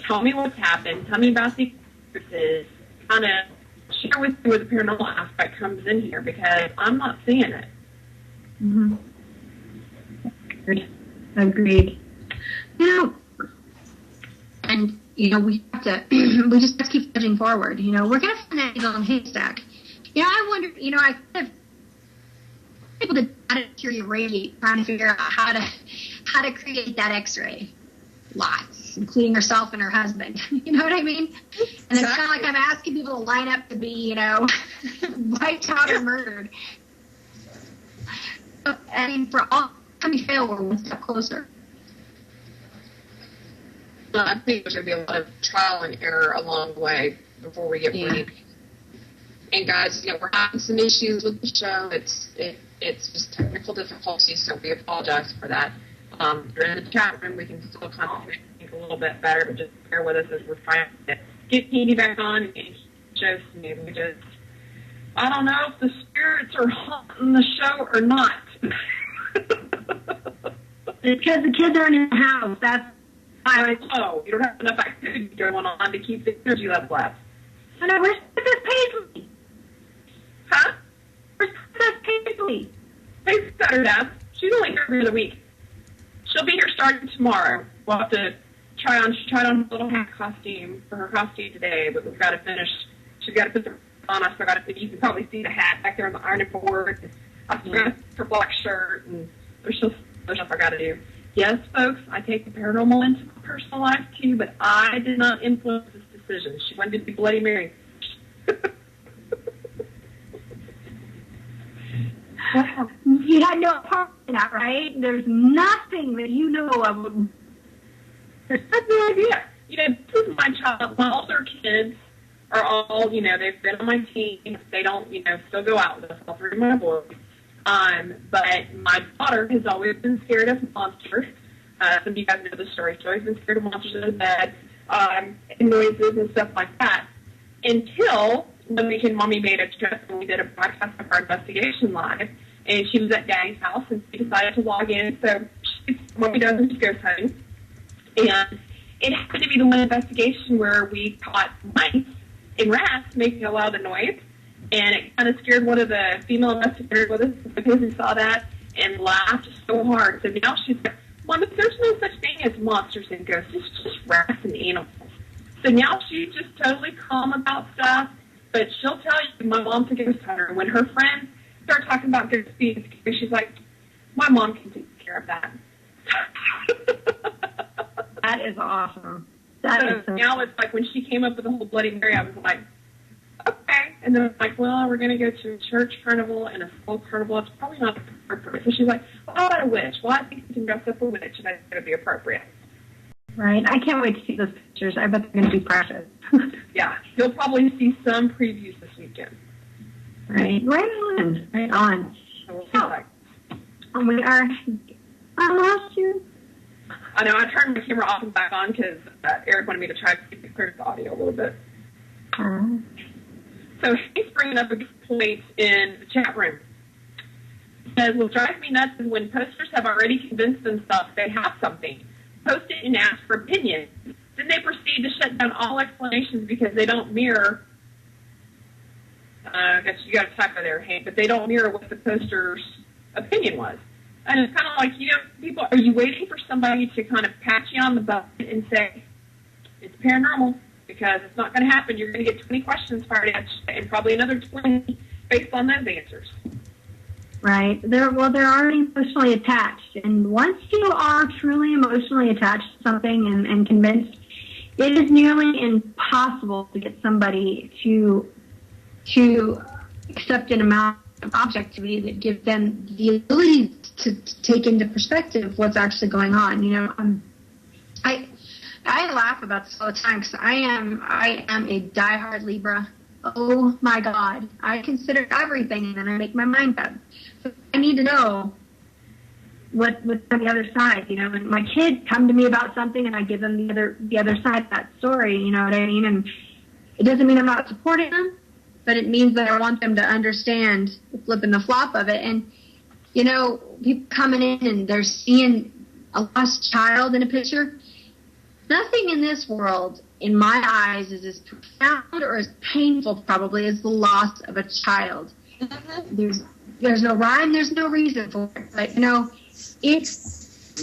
tell me what's happened, tell me about the experiences, kind of share with me where the paranormal aspect comes in here, because I'm not seeing it. Mm-hmm. Agreed. And, we have to, we just have to keep pushing forward. We're going to find that needle in a haystack. I wonder, I kind of able to deteriorate trying to figure out how to create that X-ray. Lots, including herself and her husband. You know what I mean? And it's kind of like I'm asking people to line up to be, wiped out or murdered. So, for all time we fail, we're one step closer. I think there's going to be a lot of trial and error along the way before we get ready. And guys, we're having some issues with the show. It's just technical difficulties, so we apologize for that. If you're in the chat room, we can still concentrate a little bit better, but just bear with us as we're trying to get Katie back on and get show smooth. I don't know if the spirits are haunting the show or not. It's because the kids aren't in the house. That's why. You don't have enough activity going on to keep the energy level up. I know. Where's Princess Paisley? Huh? Where's Princess Paisley? Paisley's at her desk. She's only here for the week. She'll be here starting tomorrow. We'll have to She tried on a little hat costume for her costume today, but we've got to finish. She's got to put the on. I forgot to. You can probably see the hat back there on the ironing board. I forgot her black shirt, and there's still stuff I got to do. Yes, folks, I take the paranormal into my personal life too, but I did not influence this decision. She wanted to be Bloody Mary. You had no part in that, right? There's nothing that you know of. I have no idea. This is my child. My older kids are all, they've been on my team. They don't, still go out with us, all three of my boys. But my daughter has always been scared of monsters. Some of you guys know the story. She's always been scared of monsters in the bed, and noises and stuff like that. Until one weekend, Mommy made a trip and we did a broadcast of our investigation live. And she was at Daddy's house and she decided to log in. So what we does is she goes home. And it happened to be the one investigation where we caught mice and rats making a lot of the noise. And it kind of scared one of the female investigators with us because we saw that and laughed so hard. So now she's like, Mom, there's no such thing as monsters and ghosts. It's just rats and animals. So now she's just totally calm about stuff. But she'll tell you, my mom's a ghost hunter. And when her friends start talking about ghosts being scary, she's like, my mom can take care of that. That is awesome. Now it's like when she came up with the whole Bloody Mary, I was like, okay. And then I'm like, well, we're going to go to a church carnival and a school carnival. It's probably not appropriate. So she's like, well, how about a witch? Well, I think you can dress up a witch and that's going to be appropriate. Right. I can't wait to see those pictures. I bet they're going to be precious. Yeah. You'll probably see some previews this weekend. Right. Right on. Right on. So we are. I lost you. I know. I turned my camera off and back on because Eric wanted me to try to clear the audio a little bit. So he's bringing up a good point in the chat room. He says, what drives me nuts is when posters have already convinced themselves they have something, post it and ask for opinions. Then they proceed to shut down all explanations because they don't mirror, I guess you got a typo there, Hank, but they don't mirror what the poster's opinion was. And it's kind of like, people, are you waiting for somebody to kind of pat you on the butt and say, it's paranormal? Because it's not going to happen. You're going to get 20 questions fired at you and probably another 20 based on those answers. Right. They're already emotionally attached. And once you are truly emotionally attached to something and convinced, it is nearly impossible to get somebody to accept an amount of objectivity that gives them the ability to take into perspective what's actually going on. I laugh about this all the time because I am a diehard Libra. Oh my God. I consider everything and then I make my mind up. So I need to know what's on the other side, and my kids come to me about something and I give them the other side of that story, you know what I mean? And it doesn't mean I'm not supporting them, but it means that I want them to understand the flip and the flop of it. And, people coming in and they're seeing a lost child in a picture. Nothing in this world, in my eyes, is as profound or as painful probably as the loss of a child. There's no rhyme, there's no reason for it. But,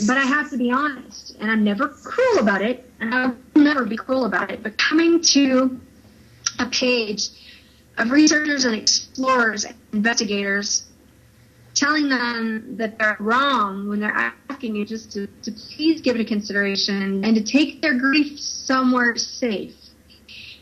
but I have to be honest, and I'm never cruel about it, and I'll never be cruel about it. But coming to a page of researchers and explorers and investigators telling them that they're wrong when they're asking you just to please give it a consideration and to take their grief somewhere safe.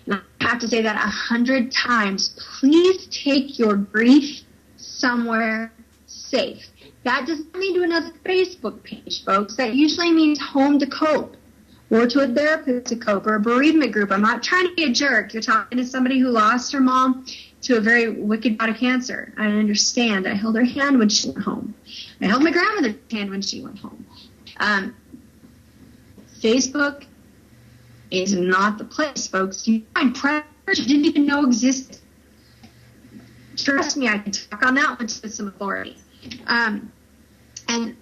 And I have to say that 100 times. Please take your grief somewhere safe. That doesn't mean to another Facebook page, folks. That usually means home to cope or to a therapist to cope or a bereavement group. I'm not trying to be a jerk. You're talking to somebody who lost her mom to a very wicked bout of cancer. I understand. I held her hand when she went home. I held my grandmother's hand when she went home. Facebook is not the place, folks. You find predators you didn't even know existed. Trust me, I can talk on that one with some authority. And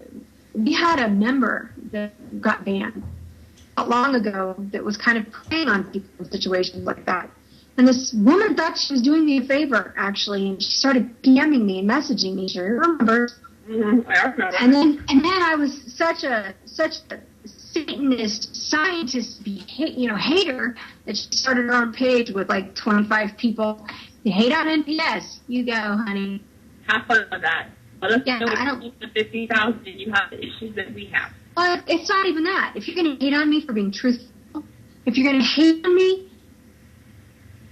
we had a member that got banned not long ago that was kind of preying on people in situations like that. And this woman thought she was doing me a favor, actually, and she started DMing me and messaging me. She remembers. Mm-hmm. And then I was such a Satanist, scientist, hater, that she started her own page with like 25 people. You hate on NPS. You go, honey. Have fun with that. Let us know I if don't. you have 50,000 and you have the issues that we have. But it's not even that. If you're going to hate on me for being truthful, if you're going to hate on me,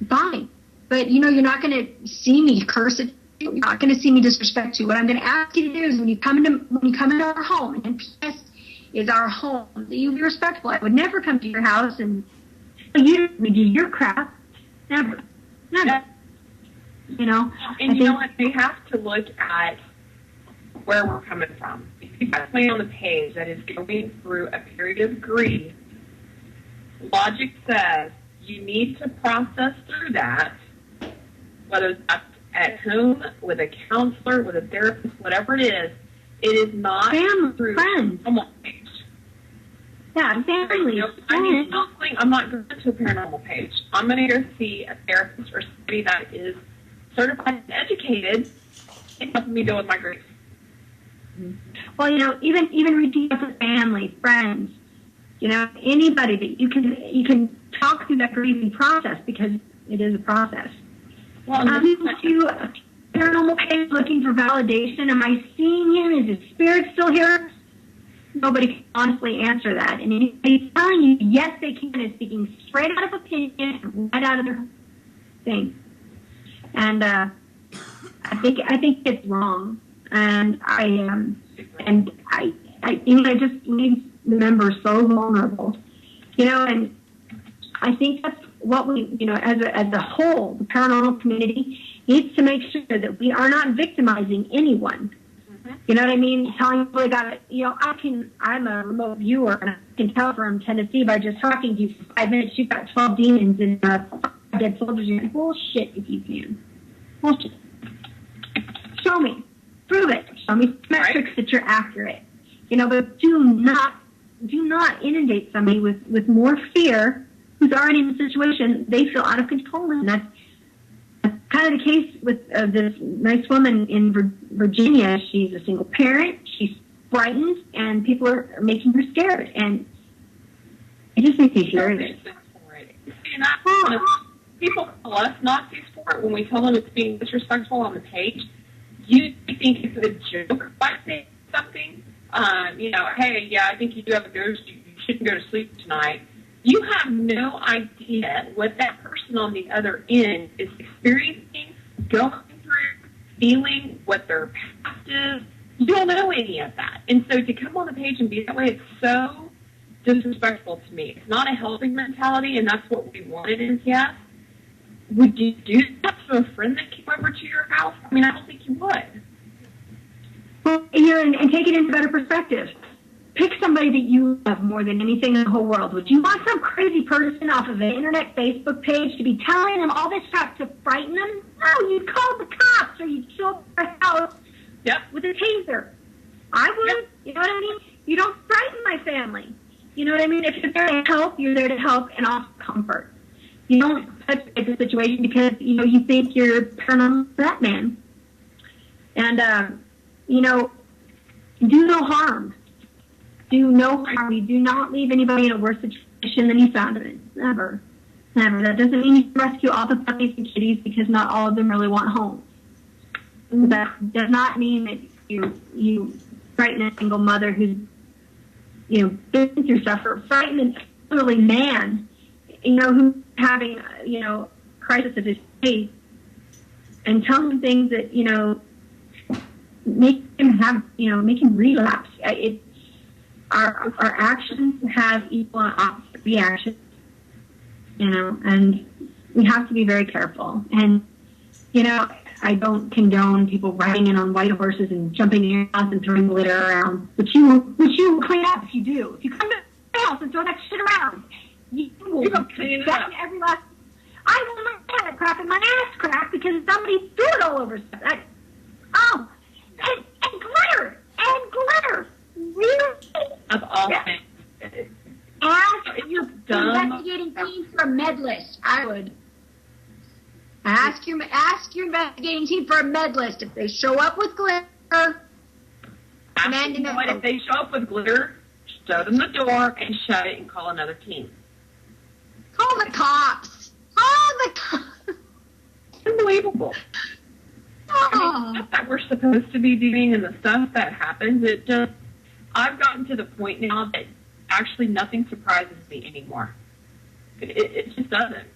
fine. But, you're not going to see me curse at you. You're not going to see me disrespect you. What I'm going to ask you to do is when you come into our home, and NPS is our home, that you be respectful. I would never come to your house and tell you to do your crap. Never. Yeah. And you know what? They have to look at where we're coming from. If you've got somebody on the page that is going through a period of grief, logic says you need to process through that, whether that's at home, with a counselor, with a therapist, whatever it is not through friends. someone's page. Yeah, family. I need counseling. I'm not going to a paranormal page. I'm going to go see a therapist or somebody that is certified and educated in helping me deal with my grief. Well, even reaching out to family, friends, anybody that you can talk through that grieving process, because it is a process. Well, to a paranormal case looking for validation. Am I seeing him? Is his spirit still here? Nobody can honestly answer that. And anybody's telling you yes, they can, is speaking straight out of opinion, right out of their thing. And I think it's wrong. And I just leave the members so vulnerable, and I think that's what we, as a whole, the paranormal community needs to make sure that we are not victimizing anyone. Mm-hmm. You know what I mean? Telling people they got to, I'm a remote viewer, and I can tell from Tennessee by just talking to you for 5 minutes, you've got 12 demons and 5 dead soldiers. You're like, bullshit if you can. Bullshit. Show me. Prove it. Show me metrics that you're accurate. But do not inundate somebody with more fear who's already in a situation they feel out of control. And that's kind of the case with this nice woman in Virginia. She's a single parent. She's frightened, and people are making her scared. And it just makes me furious. People call us Nazis for it when we tell them it's being disrespectful on the page. You think it's a joke by saying something? Hey, yeah, I think you do have a ghost. You shouldn't go to sleep tonight. You have no idea what that person on the other end is experiencing, going through, feeling, what their past is. You don't know any of that. And so to come on the page and be that way, it's so disrespectful to me. It's not a helping mentality, and that's what we wanted in NPS. Would you do that to a friend that came over to your house? I mean, I don't think you would. Well, and take it into better perspective. Pick somebody that you love more than anything in the whole world. Would you want some crazy person off of an internet Facebook page to be telling them all this stuff to frighten them? No, you'd call the cops or you'd show up at their house with a taser. I would. Yep. You know what I mean? You don't frighten my family. You know what I mean? If you're there to help, you're there to help and offer comfort. You don't touch the situation because, you think you're paranormal Batman. And, do no harm. Do no harm. You do not leave anybody in a worse situation than you found them in. Never. Never. That doesn't mean you rescue all the puppies and kitties because not all of them really want homes. That does not mean that you frighten a single mother who's, been through stuff, or frighten an elderly man, who's having, crisis of his faith, and tell him things that, make him relapse. Our actions have equal and opposite reactions, and we have to be very careful. And, I don't condone people riding in on white horses and jumping in your house and throwing glitter around, which you will clean up if you do. If you come to the house and throw that shit around, you will clean it up. I will not have that crap in my ass crack because somebody threw it all over stuff. And glitter. Really? That's awesome. Yeah. Ask your investigating team for a med list. I would. Ask your investigating team for a med list. If they show up with glitter, if they show up with glitter, show them the door and shut it and call another team. Call the cops. Call the cops. Unbelievable. I mean, stuff that we're supposed to be doing and the stuff that happens, I've gotten to the point now that actually nothing surprises me anymore. It just doesn't.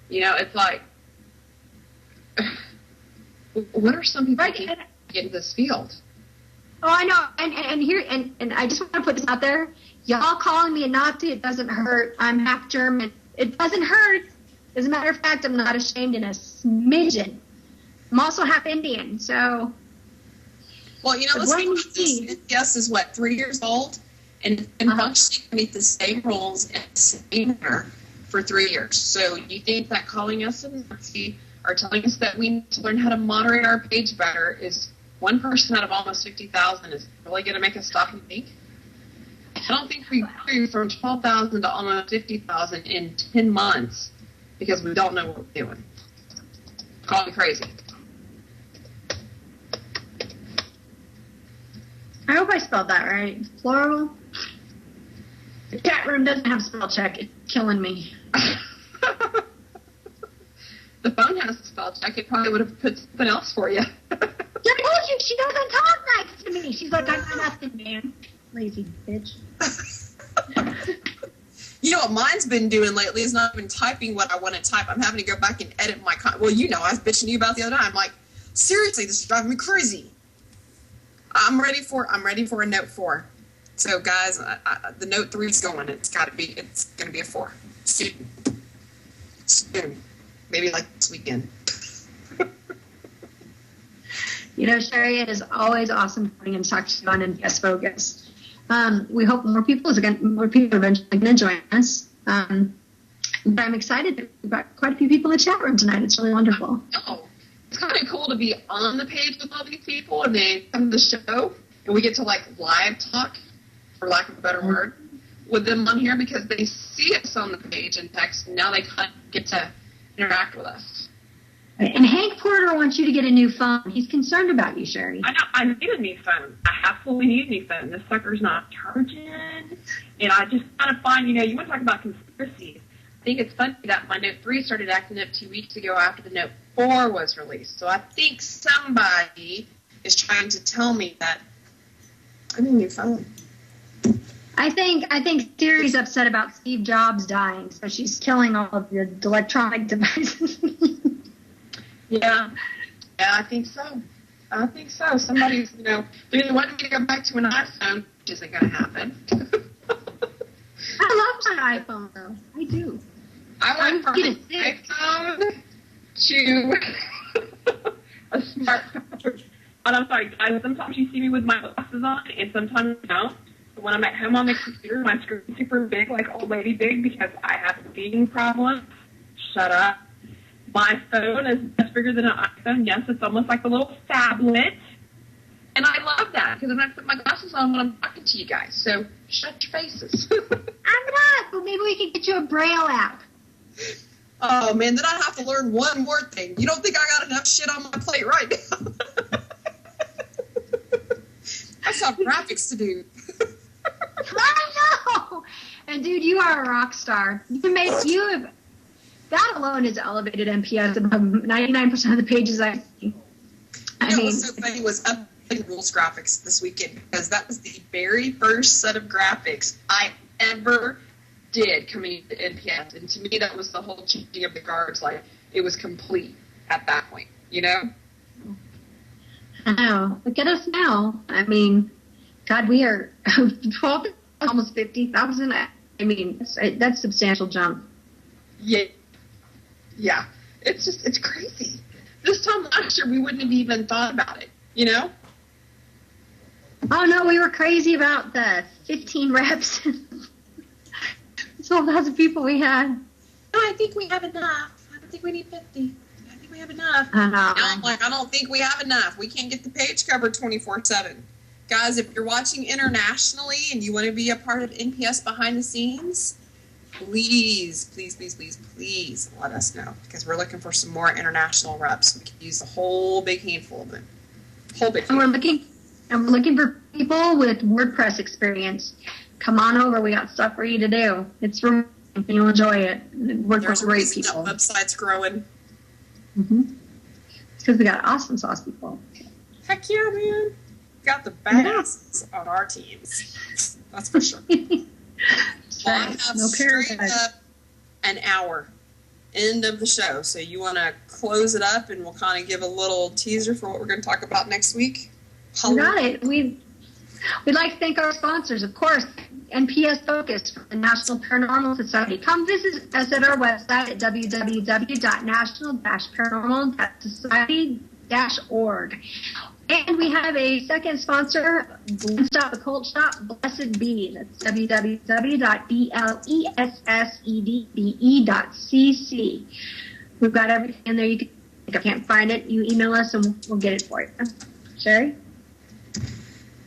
You know, it's like, what are some people thinking in this field? Oh, I know. And I just want to put this out there. Y'all calling me a Nazi, it doesn't hurt. I'm half German. It doesn't hurt. As a matter of fact, I'm not ashamed in a smidgen. I'm also half Indian, so. Well, you know, let's think about this. NPS is what, 3 years old? And functioning to meet the same rules and the same manner for 3 years. So you think that calling us a Nazi or telling us that we need to learn how to moderate our page better is one person out of almost 50,000 is really going to make us stop and think? I don't think we grew from 12,000 to almost 50,000 in 10 months because we don't know what we're doing. Call me crazy. I hope I spelled that right. Plural. The chat room doesn't have spell check. It's killing me. The phone has a spell check. It probably would have put something else for you. I told you, she doesn't talk nice to me. She's like, I got nothing, man. Lazy bitch. You know what mine's been doing lately is not even typing what I want to type. I'm having to go back and edit my well, you know, I was bitching to you about the other day. I'm like, seriously, this is driving me crazy. I'm ready for a note 4. So guys, the note 3 is going. It's going to be a 4 soon. Maybe like this weekend. You know, Sherry, it is always awesome coming and talking to you on NPS Focus. We hope more people are eventually going to join us. But I'm excited that we've got quite a few people in the chat room tonight. It's really wonderful. Oh, it's kind of cool to be on the page with all these people and they come to the show and we get to like live talk, for lack of a better word, with them on here because they see us on the page and text and now they kind of get to interact with us. And Hank Porter wants you to get a new phone. He's concerned about you, Sherry. I know. I need a new phone. I absolutely need a new phone. This sucker's not charging. And I just kind of find, you know, you want to talk about conspiracies. I think it's funny that my Note 3 started acting up 2 weeks ago after the Note 4 was released. So I think somebody is trying to tell me that I need a new phone. I think Siri's upset about Steve Jobs dying, so she's killing all of your electronic devices. Yeah, I think so. Somebody's, you know, they want me to go back to an iPhone, which isn't going to happen. I love my iPhone, though. I do. I went from an iPhone to a smartphone. And I'm sorry, guys, sometimes you see me with my glasses on, and sometimes you don't. But when I'm at home on the computer, my screen's super big, like old lady big, because I have a feeding problem. Shut up. My phone is much bigger than an iPhone. Yes, it's almost like a little phablet. And I love that, because I'm going to put my glasses on when I'm talking to you guys. So shut your faces. I'm not, but maybe we can get you a Braille app. Oh, man, then I have to learn one more thing. You don't think I got enough shit on my plate right now? I have graphics to do. I know. And dude, you are a rock star. That alone has elevated NPS above 99% of the pages I see. What was so funny was updating rules graphics this weekend because that was the very first set of graphics I ever did coming to NPS, and to me that was the whole changing of the guards. Like it was complete at that point, you know. I know. Look at us now. I mean, God, we are 12, almost 50,000. I mean, that's a substantial jump. Yeah. It's crazy. This time last year, we wouldn't have even thought about it, you know? Oh, no, we were crazy about the 15 reps. 12,000 people we had. No, I think we have enough. I don't think we need 50. I think we have enough. Now I'm like, I don't think we have enough. We can't get the page covered 24/7. Guys, if you're watching internationally and you want to be a part of NPS behind the scenes, please let us know, because we're looking for some more international reps. We can use a whole big handful of them. And And we're looking for people with WordPress experience. Come on over. We got stuff for you to do. It's for you'll enjoy it. Work with great people. That website's growing. Because we got awesome sauce people. Heck yeah, man. Got the best on our teams. That's for sure. Well, I have no straight up an hour. End of the show. So you want to close it up and we'll kind of give a little teaser for what we're going to talk about next week? You got it. We'd like to thank our sponsors, of course, NPS Focus from the National Paranormal Society. Come visit us at our website at www.national-paranormal-society.org. And we have a second sponsor, One Stop Occult Shop, Blessed Be. That's www.blessedbe.cc. We've got everything in there. You can, if you can't find it, you email us and we'll get it for you. Sherry?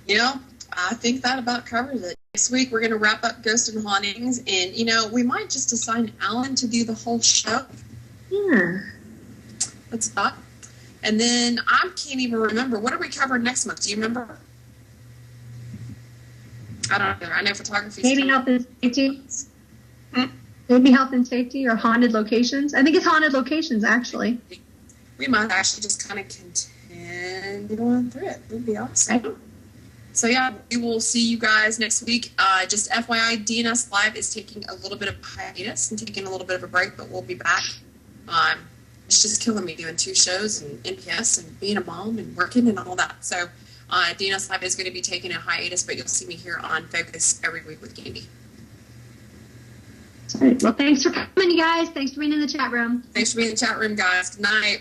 You know, I think that about covers it. Next week, we're going to wrap up Ghosts and Hauntings. And, you know, we might just assign Alan to do the whole show. Yeah. That's thought. And then I can't even remember. What are we covering next month? Do you remember? I don't know. I know photography. Maybe health and safety. Maybe health and safety or haunted locations. I think it's haunted locations, actually. We might actually just kind of continue on through it. It would be awesome. Right. So, yeah, we will see you guys next week. Just FYI, DNS Live is taking a little bit of hiatus and taking a little bit of a break, but we'll be back. It's just killing me doing 2 shows and NPS and being a mom and working and all that. So DNS Live is going to be taking a hiatus, but you'll see me here on Focus every week with Candy. All right. Well, thanks for coming, you guys. Thanks for being in the chat room. Thanks for being in the chat room, guys. Good night.